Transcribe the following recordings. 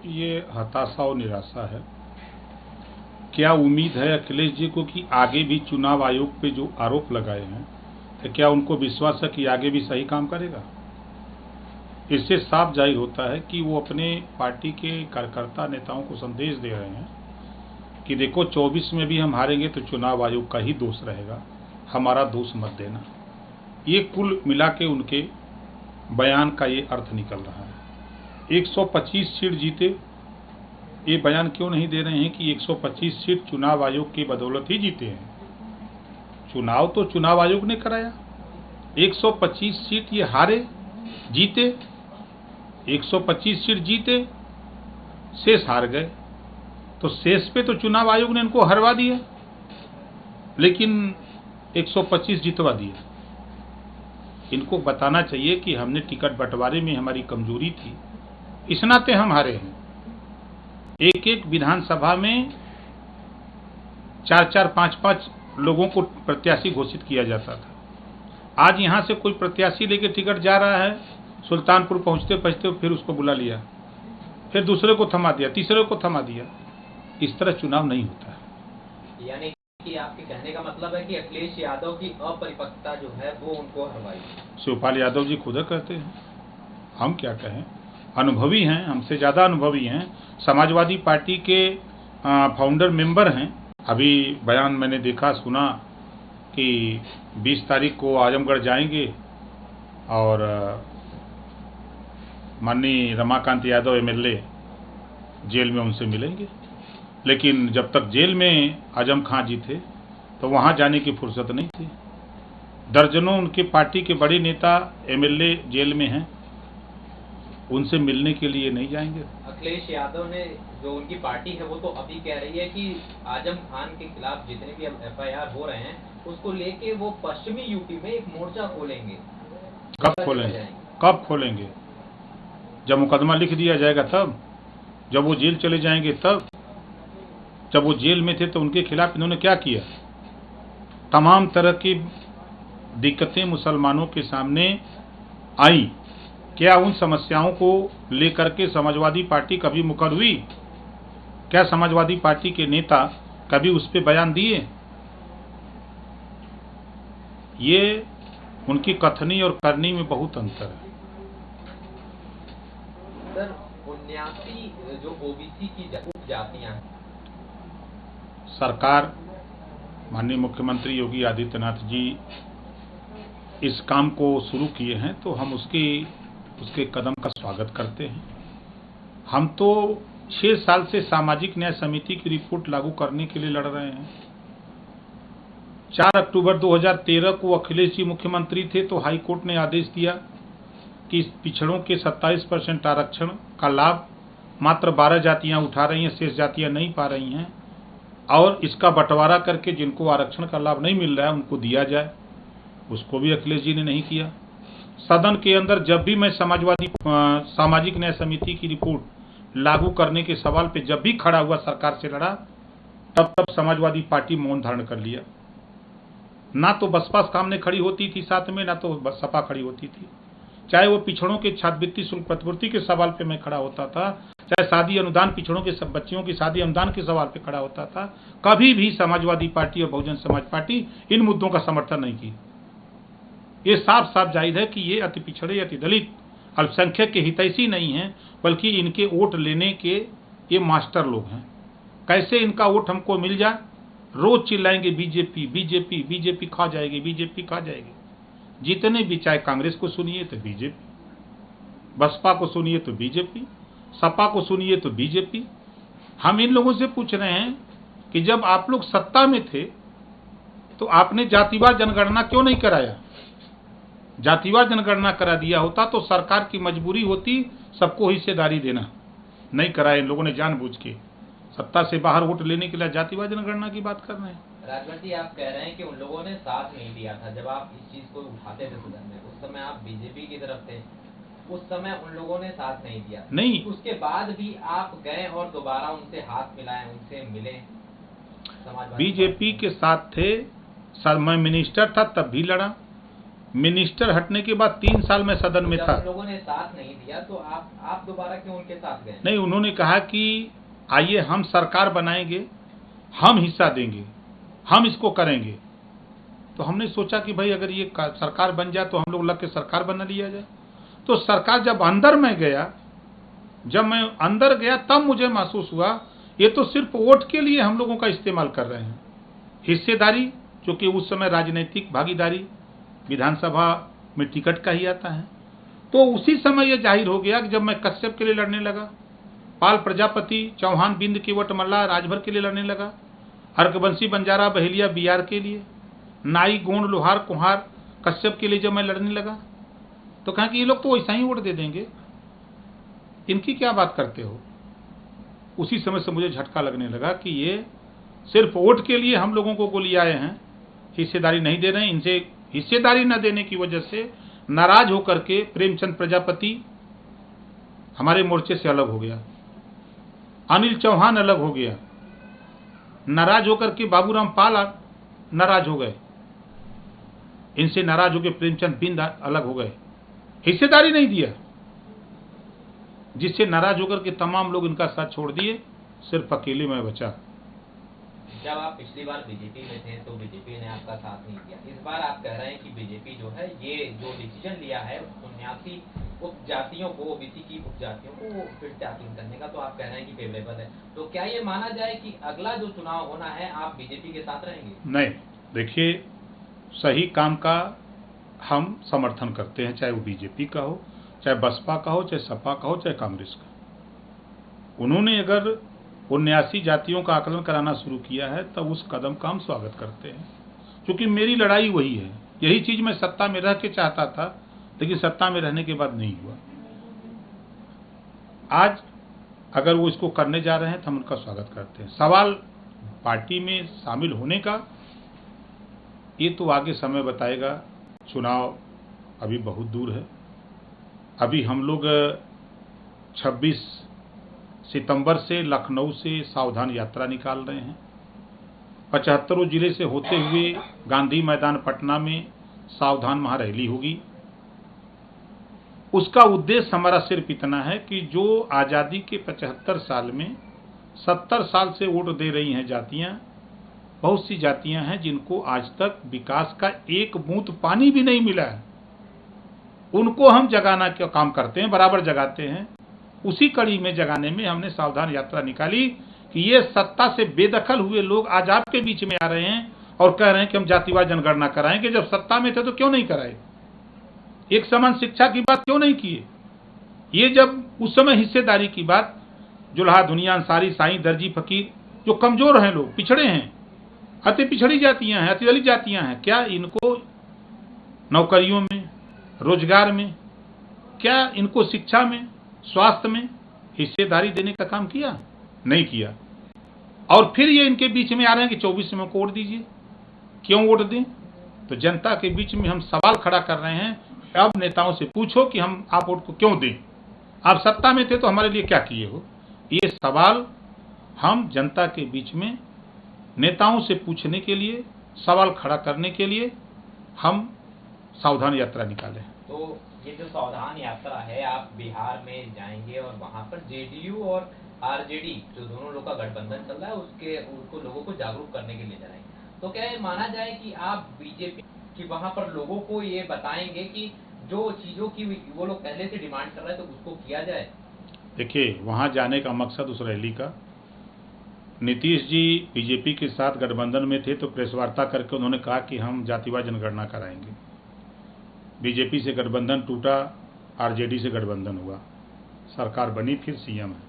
ये हताशा और निराशा है। क्या उम्मीद है अखिलेश जी को कि आगे भी चुनाव आयोग पे जो आरोप लगाए हैं, तो क्या उनको विश्वास है कि आगे भी सही काम करेगा? इससे साफ जाहिर होता है कि वो अपने पार्टी के कार्यकर्ता नेताओं को संदेश दे रहे हैं कि देखो 24 में भी हम हारेंगे तो चुनाव आयोग का ही दोष रहेगा, हमारा दोष मत देना। ये कुल मिला के उनके बयान का ये अर्थ निकल रहा है। 125 सीट जीते, ये बयान क्यों नहीं दे रहे हैं कि 125 सीट चुनाव आयोग की बदौलत ही जीते हैं? चुनाव तो चुनाव आयोग ने कराया। 125 सीट ये हारे, जीते, 125 सीट जीते, शेष हार गए, तो शेष पे तो चुनाव आयोग ने इनको हरवा दिया, लेकिन 125 जितवा दिया। इनको बताना चाहिए कि हमने टिकट बंटवारे में हमारी कमजोरी थी, इस नाते हम हारे हैं। एक एक विधानसभा में 4-4, 5-5 लोगों को प्रत्याशी घोषित किया जाता था। आज यहां से कोई प्रत्याशी लेके टिकट जा रहा है, सुल्तानपुर पहुंचते पहुंचते फिर उसको बुला लिया, फिर दूसरे को थमा दिया, तीसरे को थमा दिया। इस तरह चुनाव नहीं होता है। यानी कि आपके कहने का मतलब है कि अखिलेश यादव की अपरिपक्वता जो है वो उनको हरवाई। शिवपाल यादव जी खुद कहते हैं, हम क्या कहें, अनुभवी हैं, हमसे ज़्यादा अनुभवी हैं, समाजवादी पार्टी के फाउंडर मेंबर हैं। अभी बयान मैंने देखा सुना कि 20 तारीख को आजमगढ़ जाएंगे और माननीय रमाकांत यादव एमएलए जेल में उनसे मिलेंगे। लेकिन जब तक जेल में आजम खां जी थे तो वहां जाने की फुर्सत नहीं थी। दर्जनों उनके पार्टी के बड़े नेता एमएलए जेल में हैं, उनसे मिलने के लिए नहीं जाएंगे। अखिलेश यादव ने जो उनकी पार्टी है वो तो अभी कह रही है कि आजम खान के खिलाफ जितने भी एफआईआर हो रहे हैं उसको लेके वो पश्चिमी यूपी में एक मोर्चा खोलेंगे। कब खोलेंगे? जब मुकदमा लिख दिया जाएगा तब, जब वो जेल चले जाएंगे तब। जब वो जेल में थे तो उनके खिलाफ इन्होंने क्या किया? तमाम तरह की दिक्कतें मुसलमानों के सामने आई। क्या उन समस्याओं को लेकर के समाजवादी पार्टी कभी मुकर हुई? क्या समाजवादी पार्टी के नेता कभी उस पर बयान दिए? ये उनकी कथनी और करनी में बहुत अंतर है। सर, 79 जो ओबीसी की उपजातियां हैं, सरकार माननीय मुख्यमंत्री योगी आदित्यनाथ जी इस काम को शुरू किए हैं तो हम उसके कदम का स्वागत करते हैं। हम तो 6 साल से सामाजिक न्याय समिति की रिपोर्ट लागू करने के लिए लड़ रहे हैं। 4 अक्टूबर 2013 को अखिलेश जी मुख्यमंत्री थे तो हाई कोर्ट ने आदेश दिया कि पिछड़ों के 27% आरक्षण का लाभ मात्र 12 जातियां उठा रही हैं, शेष जातियां नहीं पा रही हैं, और इसका बंटवारा करके जिनको आरक्षण का लाभ नहीं मिल रहा है उनको दिया जाए। उसको भी अखिलेश जी ने नहीं किया। सदन के अंदर जब भी मैं सामाजिक न्याय समिति की रिपोर्ट लागू करने के सवाल पे जब भी खड़ा हुआ, सरकार से लड़ा, तब समाजवादी पार्टी मौन धारण कर लिया। ना तो बसपा सामने खड़ी होती थी साथ में, ना तो सपा खड़ी होती थी। चाहे वो पिछड़ों के छात्रवृत्ति शुल्क प्रतिपूर्ति के सवाल पे मैं खड़ा होता था, चाहे शादी अनुदान, पिछड़ों के सब बच्चियों की शादी अनुदान के सवाल पे खड़ा होता था, कभी भी समाजवादी पार्टी और बहुजन समाज पार्टी इन मुद्दों का समर्थन नहीं की। ये साफ साफ जाहिर है कि ये अति पिछड़े, अति दलित, अल्पसंख्यक के हितैषी नहीं हैं, बल्कि इनके वोट लेने के ये मास्टर लोग हैं। कैसे इनका वोट हमको मिल जाए? रोज चिल्लाएंगे बीजेपी बीजेपी बीजेपी खा जाएगी, बीजेपी खा जाएगी। जितने भी, चाहे कांग्रेस को सुनिए तो बीजेपी, बसपा को सुनिए तो बीजेपी, सपा को सुनिए तो बीजेपी। हम इन लोगों से पूछ रहे हैं कि जब आप लोग सत्ता में थे तो आपने जातिवार जनगणना क्यों नहीं कराया? जातिवार जनगणना करा दिया होता तो सरकार की मजबूरी होती सबको हिस्सेदारी देना। नहीं कराया इन लोगों ने, जानबूझ के सत्ता से बाहर वोट लेने के लिए जातिवार जनगणना की बात कर रहे हैं। राजभर जी, आप कह रहे हैं कि उन लोगों ने साथ नहीं दिया था जब आप इस चीज को उठाते थे सदन में। उस समय आप बीजेपी की तरफ थे, उस समय उन लोगों ने साथ नहीं दिया। नहीं, उसके बाद भी आप गए और दोबारा उनसे हाथ मिलाए, उनसे मिले। बीजेपी के साथ थे सर, मैं मिनिस्टर था तब भी लड़ा, मिनिस्टर हटने के बाद 3 साल में सदन में जब था। उन लोगों ने साथ नहीं दिया तो आप दोबारा क्यों उनके साथ गए? नहीं, उन्होंने कहा कि आइए हम सरकार बनाएंगे, हम हिस्सा देंगे, हम इसको करेंगे। तो हमने सोचा कि भाई अगर ये सरकार बन जाए तो हम लोग लग के सरकार बना लिया जाए। तो सरकार जब अंदर मैं गया, तब मुझे महसूस हुआ ये तो सिर्फ वोट के लिए हम लोगों का इस्तेमाल कर रहे हैं। हिस्सेदारी, जो कि उस समय राजनीतिक भागीदारी विधानसभा में टिकट का ही आता है। तो उसी समय यह जाहिर हो गया कि जब मैं कश्यप के लिए लड़ने लगा, पाल प्रजापति, चौहान, बिंद, केवट, मल्ला, राजभर के लिए लड़ने लगा, हरकबंशी, बंजारा, बहेलिया, बिहार के लिए, नाई, गोंड, लोहार, कुम्हार, कश्यप के लिए जब मैं लड़ने लगा तो कहा कि ये लोग तो वैसा ही वोट दे देंगे, इनकी क्या बात करते हो। उसी समय से मुझे झटका लगने लगा कि ये सिर्फ वोट के लिए हम लोगों को गोली आए हैं, हिस्सेदारी नहीं दे रहे हैं। इनसे हिस्सेदारी न देने की वजह से नाराज होकर के प्रेमचंद प्रजापति हमारे मोर्चे से अलग हो गया, अनिल चौहान अलग हो गया, नाराज होकर के बाबूराम पाल नाराज हो गए, इनसे नाराज होकर प्रेमचंद बिंद अलग हो गए, हिस्सेदारी नहीं दिया, जिससे नाराज होकर के तमाम लोग इनका साथ छोड़ दिए, सिर्फ अकेले मैं बचा। जब आप पिछली बार बीजेपी में थे तो बीजेपी ने आपका साथ नहीं दिया। इस बार आप कह रहे हैं कि बीजेपी जो है ये जो डिसीजन लिया है 79 उपजातियों को, ओबीसी की उपजातियों को फिर से आसीन करने का, तो आप कह रहे हैं कि फेवरेबल है। तो क्या ये माना जाए कि अगला जो चुनाव होना है आप बीजेपी के साथ रहेंगे? नहीं, देखिए, सही काम का हम समर्थन करते हैं, चाहे वो बीजेपी का हो, चाहे बसपा का हो, चाहे सपा का हो, चाहे कांग्रेस का। उन्होंने अगर 79 जातियों का आकलन कराना शुरू किया है तब उस कदम का हम स्वागत करते हैं, क्योंकि मेरी लड़ाई वही है। यही चीज मैं सत्ता में रह के चाहता था, लेकिन सत्ता में रहने के बाद नहीं हुआ। आज अगर वो इसको करने जा रहे हैं तो हम उनका स्वागत करते हैं। सवाल पार्टी में शामिल होने का, ये तो आगे समय बताएगा। चुनाव अभी बहुत दूर है। अभी हम लोग 26 सितंबर से लखनऊ से सावधान यात्रा निकाल रहे हैं। 75 जिले से होते हुए गांधी मैदान पटना में सावधान महारैली होगी। उसका उद्देश्य हमारा सिर्फ इतना है कि जो आज़ादी के 75 साल में 70 साल से वोट दे रही हैं जातियां, बहुत सी जातियां हैं जिनको आज तक विकास का एक बूंद पानी भी नहीं मिला है, उनको हम जगाना का काम करते हैं, बराबर जगाते हैं। उसी कड़ी में जगाने में हमने सावधान यात्रा निकाली कि ये सत्ता से बेदखल हुए लोग आज आपके बीच में आ रहे हैं और कह रहे हैं कि हम जातिवार जनगणना कराएंगे। जब सत्ता में थे तो क्यों नहीं कराए? एक समान शिक्षा की बात क्यों नहीं किए? ये जब उस समय हिस्सेदारी की बात, जुल्हा, दुनिया, अंसारी, साईं, दर्जी, फकीर, जो कमजोर हैं लोग, पिछड़े हैं, अति पिछड़ी जातियां हैं, अति दलित जातियां हैं, क्या इनको नौकरियों में, रोजगार में, क्या इनको शिक्षा में, स्वास्थ्य में हिस्सेदारी देने का काम किया? नहीं किया। और फिर ये इनके बीच में आ रहे हैं कि 24 में वोट दीजिए। क्यों वोट दें? तो जनता के बीच में हम सवाल खड़ा कर रहे हैं। अब नेताओं से पूछो कि हम आप वोट को क्यों दें? आप सत्ता में थे तो हमारे लिए क्या किए हो? ये सवाल हम जनता के बीच में नेताओं से पूछने के लिए, सवाल खड़ा करने के लिए हम सावधान यात्रा निकाले। तो ये जो सावधान यात्रा है, आप बिहार में जाएंगे और वहां पर जेडीयू और आरजेडी जो दोनों लोग का गठबंधन चल रहा है उनको लोगों को जागरूक करने के लिए जाएंगे। तो क्या ये माना जाए कि आप बीजेपी की वहां पर लोगों को ये बताएंगे कि जो चीजों की वो लोग पहले से डिमांड कर रहे हैं तो उसको किया जाए? देखिए, वहां जाने का मकसद उस रैली का, नीतीश जी बीजेपी के साथ गठबंधन में थे तो प्रेस वार्ता करके उन्होंने कहा कि हम जातिवार जनगणना कराएंगे। बीजेपी से गठबंधन टूटा, आरजेडी से गठबंधन हुआ, सरकार बनी, फिर सीएम है।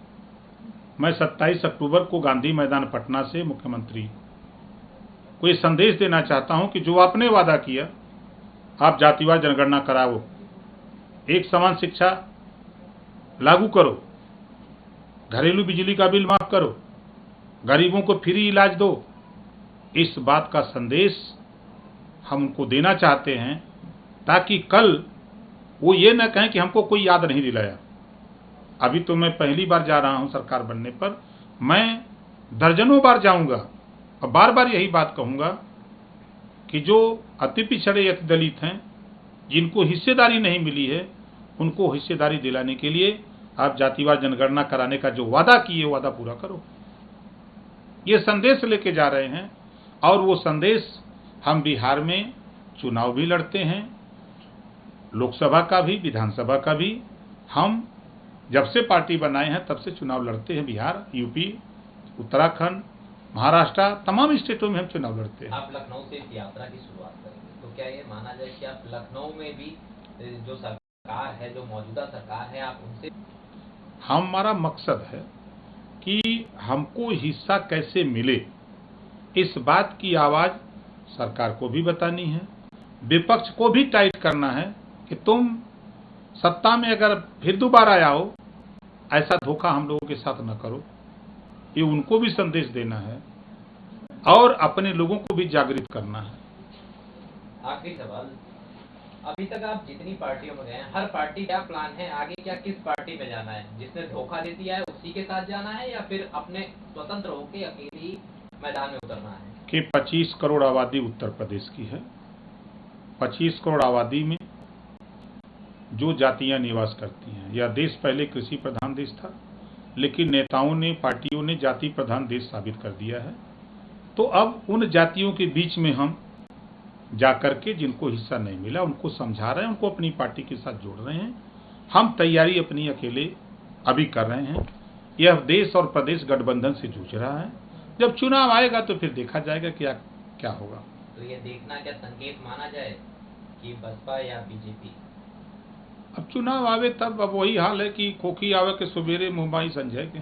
मैं 27 अक्टूबर को गांधी मैदान पटना से मुख्यमंत्री को ये संदेश देना चाहता हूं कि जो आपने वादा किया, आप जातिवार जनगणना कराओ, एक समान शिक्षा लागू करो, घरेलू बिजली का बिल माफ करो, गरीबों को फ्री इलाज दो, इस बात का संदेश हम उनको देना चाहते हैं ताकि कल वो ये न कहें कि हमको कोई याद नहीं दिलाया। अभी तो मैं पहली बार जा रहा हूं सरकार बनने पर, मैं दर्जनों बार जाऊंगा और बार बार यही बात कहूंगा कि जो अति पिछड़े, अति दलित हैं, जिनको हिस्सेदारी नहीं मिली है उनको हिस्सेदारी दिलाने के लिए आप जातिवार जनगणना कराने का जो वादा किए वादा पूरा करो। ये संदेश लेके जा रहे हैं और वो संदेश हम बिहार में चुनाव भी लड़ते हैं, लोकसभा का भी विधानसभा का भी। हम जब से पार्टी बनाए हैं तब से चुनाव लड़ते हैं। बिहार, यूपी, उत्तराखंड, महाराष्ट्र, तमाम स्टेटों में हम चुनाव लड़ते हैं। आप लखनऊ से इस यात्रा की शुरुआत करेंगे, तो क्या ये माना जाए कि आप लखनऊ में भी जो सरकार है, जो मौजूदा सरकार है, आप उनसे हमारा मकसद है कि हमको हिस्सा कैसे मिले, इस बात की आवाज सरकार को भी बतानी है, विपक्ष को भी टाइट करना है कि तुम सत्ता में अगर फिर दोबारा आओ, ऐसा धोखा हम लोगों के साथ न करो। ये उनको भी संदेश देना है और अपने लोगों को भी जागृत करना है। आखिरी सवाल, अभी तक आप जितनी पार्टियों में गए हैं, हर पार्टी क्या प्लान है आगे, क्या किस पार्टी में जाना है? जिसने धोखा दे दिया है उसी के साथ जाना है या फिर अपने स्वतंत्र होकर अकेले ही मैदान में उतरना है? कि 25 करोड़ आबादी उत्तर प्रदेश की है। 25 करोड़ आबादी में जो जातियां निवास करती हैं, यह देश पहले कृषि प्रधान देश था, लेकिन नेताओं ने, पार्टियों ने जाति प्रधान देश साबित कर दिया है। तो अब उन जातियों के बीच में हम जाकर के जिनको हिस्सा नहीं मिला उनको समझा रहे हैं, उनको अपनी पार्टी के साथ जोड़ रहे हैं। हम तैयारी अपनी अकेले अभी कर रहे हैं। यह देश और प्रदेश गठबंधन से जूझ रहा है। जब चुनाव आएगा तो फिर देखा जाएगा क्या होगा। तो ये देखना क्या संकेत माना जाए कि बसपा या बीजेपी? अब चुनाव आवे तब। अब वही हाल है कि खोखी आवे के सवेरे मुंबई संजय के